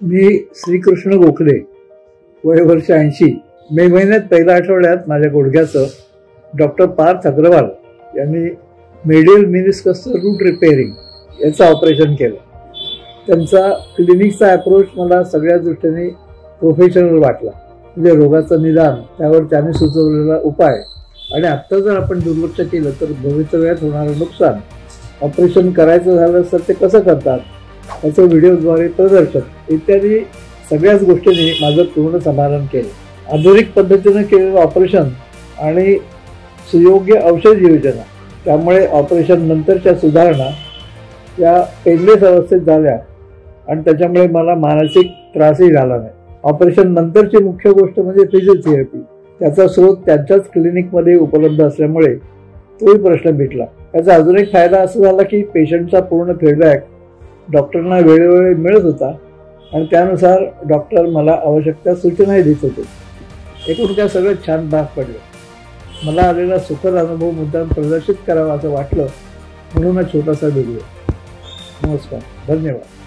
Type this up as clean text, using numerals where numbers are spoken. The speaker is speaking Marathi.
मी श्रीकृष्ण गोखले, वय वर्ष 80. मे महिन्यात पहिल्या आठवड्यात माझ्या गुडघ्याचं डॉक्टर पार्थ अग्रवाल यांनी मेडियल मेनिस्कस रूट रिपेअरिंग याचं ऑपरेशन केलं. त्यांचा क्लिनिकचा अप्रोच मला सगळ्या दृष्टीने प्रोफेशनल वाटला. म्हणजे रोगाचं निदान, त्यावर त्याने सुचवलेला उपाय आणि आत्ता जर आपण दुर्लक्ष केलं तर भवितव्यात होणारं नुकसान, ऑपरेशन करायचं झालं तर ते कसं करतात याचं व्हिडिओद्वारे प्रदर्शन इत्यादी सगळ्याच गोष्टींनी माझं पूर्ण समाधान केलं. आधुनिक पद्धतीनं केलेलं ऑपरेशन आणि सुयोग्य औषध योजना, त्यामुळे ऑपरेशन नंतरच्या सुधारणा या पेनलेस अवस्थेत झाल्या आणि त्याच्यामुळे मला मानसिक त्रासही झाला नाही. ऑपरेशन नंतरची मुख्य गोष्ट म्हणजे फिजिओथेरपी. त्याचा स्रोत त्यांच्याच क्लिनिकमध्ये उपलब्ध असल्यामुळे तोही प्रश्न मिटला. याचा अजून एक फायदा असा झाला की पेशंटचा पूर्ण फीडबॅक डॉक्टरांना वेळोवेळी मिळत होता आणि त्यानुसार डॉक्टर मला आवश्यक त्या सूचनाही देत होते. एकूण काय सगळं छान भाग पडलं. मला आलेला सुखद अनुभव मुद्दाम प्रदर्शित करावा असं वाटलं, म्हणून हा छोटासा व्हिडिओ. नमस्कार, धन्यवाद.